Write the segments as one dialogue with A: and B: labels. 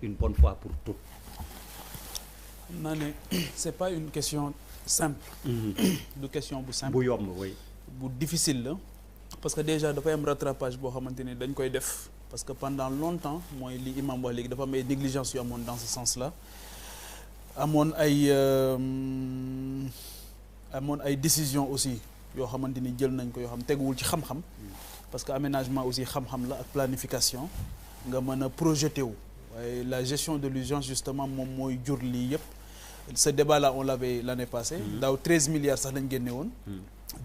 A: une bonne fois pour toutes.
B: xam naa ne c'est pas une question simple. du question bu simple.
A: bu yomb oui.
B: bu difficile la parce que déjà dafay am rattrapage boo xamante ni dañ koy def parce que pendant longtemps mooy li imam wax léegi dafa am ay négligence yu amoon dans ce sens-là amoon ay décisions aussi yoo xamante ni jël nañ ko yoo xam teguwul ci xam-xam parce que aménagement aussi xam-xam la ak planification nga mën a projeté wu waaye la gestion de l'urgence justement moom mooy jur lii yëpp ce débat là on l'avait l'année passée daaw 13 milliards sax lañ génne woon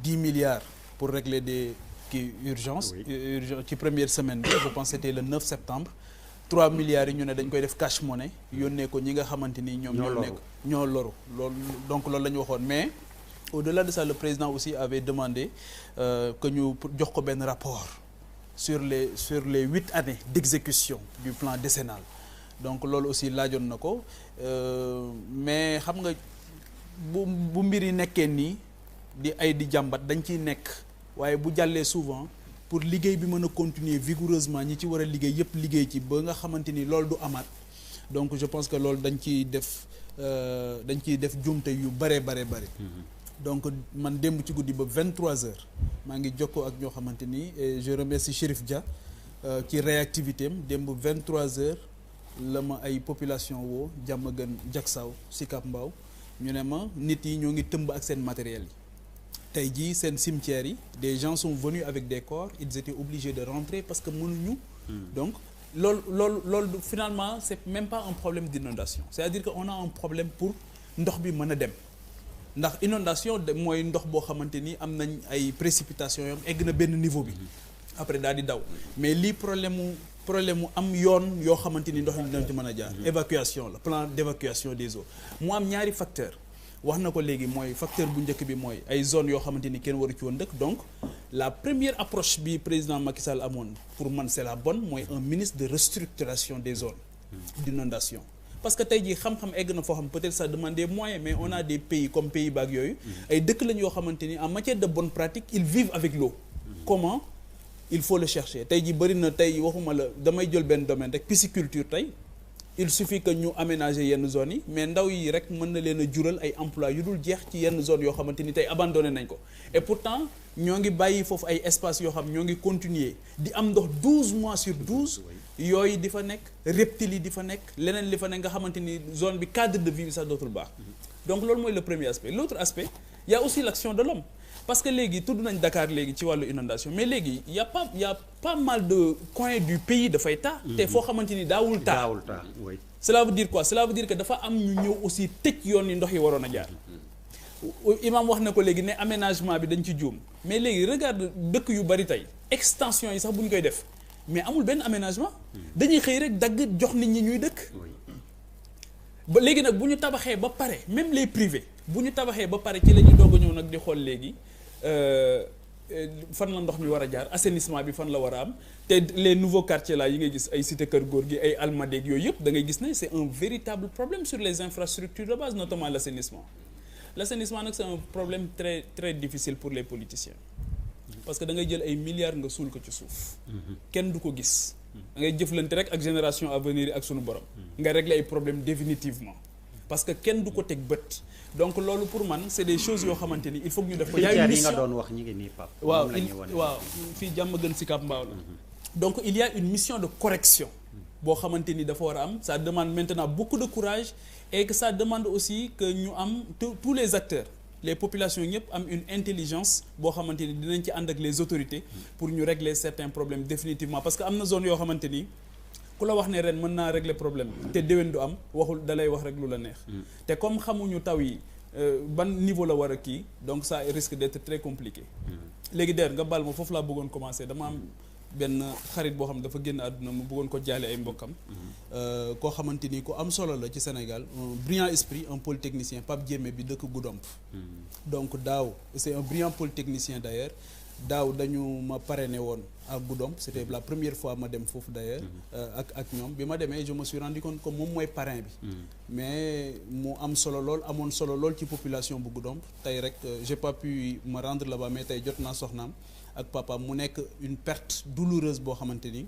B: 10 milliards pour régler des urgence ci première semaine bi je pense c'était le 9 septembre 3 milliards yi ñu ne dañ koy def cash money yónnee ko ñi nga xamante ni ñoom ñoo loru loolu donc loolu la ñu waxoon mais au-delà de ça le président aussi avait demandé que ñu jox ko benn rapport sur les 8 années d'exécution du plan décennal donc loolu aussi laajoon na ko mais xam nga bu mbir yi nekkee nii di jàmbat dañ ciy nekk waaye bu jàllee souvent pour liggéey bi mën a continuer vigoureusement ñi ci war a liggéey yépp liggéey ci ba nga xamante ni loolu du amaat donc je pense que loolu dañ ciy def jumte yu bare donc man démb ci guddi ba 23h maa ngi jokkoo ak ñoo xamante ni et je remercie Chérif Dia ci réactivité am démb 23h la ma ay population woo Diamaguène Diacksao Sicap Mbao ñu ne ma nit yi ñoo ngi tëmb ak seen matériel yi tey jii seen cimetières yi des gens sont venus avec des corps ils étaient obligés de rentrer parce que mënuñu donc loolu finalement c'est même pas un problème d'inondation c'est-à-dire que on a un problème pour ndox bi mën a dem ndax inondation mooy ndox boo xamante ni am nañ ay précipitations yom egg na benn niveau bi après daal di daw mais lii problème mu am yoon yoo xamante ni ndox mi dinañ ci mën a jaar évacuation la plan d'évacuation des eaux mu am ñaari facteur wax na ko léegi mooy facteur bu njëkk bi mooy ay zones yoo xamante ni kenn waru ci woon dëkk donc la première approche bi président Macky Sall amoon pour man c'est la bonne mooy un ministre de restructuration des zones d'inondation parce que tey jii xam-xam egg na foo xam peut-être ça demande des moyens mais on a des pays comme Pays-Bas yooyu ay dëkk lañ yoo xamante ni en matière de bonne pratique ils vivent avec l'eau comment il faut le chercher tey jii bëri na tey waxuma la damay jël benn domaine rek pisciculture tey il suffit que ñu aménager yenn zones yi mais ndaw yi rek mën na leen a jural ay emploi yu dul jeex ci yenn zones yoo xamante ni tey abandonné nañ ko et pourtant ñoo ngi bàyyi foofu ay espaces yoo xam ñoo ngi continuer di am ndox 12 mois sur 12 yooyu di fa nekk reptiles yi di fa nekk leneen li fa nekk nga xamante ni zone bi cadre de vie bi sax dootul baax donc loolu mooy le premier aspect l'autre aspect il y a aussi l'action de l'homme parce que léegi tudd nañ Dakar léegi ci wàllu inondation mais léegi y a pas mal de coins du pays dafay taa te foo xamante ni daawul taa
A: oui.
B: Cela veut dire quoi cela veut dire que dafa am ñu ñëw aussi tëj yoon yi ndox yi waroon a jaar imam wax na ko léegi ne aménagement bi dañ ci juum mais léegi regarde dëkk yu bari tey extension yi sax bu ñu koy def mais amul benn aménagement dañuy xëy rek dagg jox nit ñi ñuy dëkk ba léegi nag bu ñu tabaxee ba pare même les privés bu ñu tabaxee ba pare ci la ñu doog a ñëw nag di xool léegi fan la ndox mi war a jaar assainissement bi fan la war a am te les nouveaux quartiers là yi ngay gis ay cité Kër Góor gi ay Almadeg yooyu yëpp da ngay gis ne c'est un véritable problème sur les infrastructures de base notamment l'assainissement nag c'est un problème très très difficile pour les politiciens parce que da ngay jël ay milliards nga suul ko ci suuf kenn du ko gis da ngay jëflante rek ak génération à venir yi ak sunu borom nga régler ay problèmes définitivement parce que kenn du ko teg bët donc loolu pour man c'est des choses yoo xamante ni il faut que ñu def ko.
A: yaa yi nga doon wax ñi ngi nii Pape.
B: waaw fii Diamaguène Sicap Mbao la. donc il y a une mission de correction boo xamante ni dafa war a am ça demande maintenant beaucoup de courage et que ça demande aussi que ñu am tous les acteurs les populations ñëpp am une intelligence boo xamante ni dinañ ci ànd ak les autorités pour ñu régler certains problèmes définitivement parce que am na zone yoo xamante ni. ku la wax ne ren mën naa régler problème te déwén du am waxul dalay wax rek lu la neex te comme xamuñu taw yi ban niveau la war a kii donc ça risque d'être très compliqué léegi der nga baal ma foofu laa bëggoon commencer dama am benn xarit boo xam dafa génn àdduna mu bëggoon ko jaale ay mbokkam koo xamante ni ku am solo la ci Sénégal un brillant esprit un polytechnicien Pape Diémé bi dëkk Goudomp donc daaw c'est un brillant polytechnicien d'ailleurs daaw dañu ma parrainé woon à Goudomp c'était la première fois ma dem foofu d'ailleurs ak ñoom bi ma demee je me suis rendu compte que moom mooy parrain bi mais mu am solo lool amoon solo lool ci population bu Goudomp tey rek j'ai pas pu me rendre là-bas mais tey jot naa soxnaam ak papa mu nekk une perte douloureuse boo xamante ni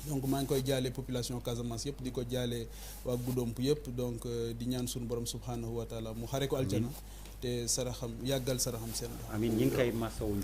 B: donc maa ngi koy jaale population Casamance yëpp di ko jaale waa Goudomp yëpp donc di ñaan suñu borom subhanahu wa taala mu xare ko aljana te saraxam yàggal saraxam seen
A: amiin ñi ngi koy masawu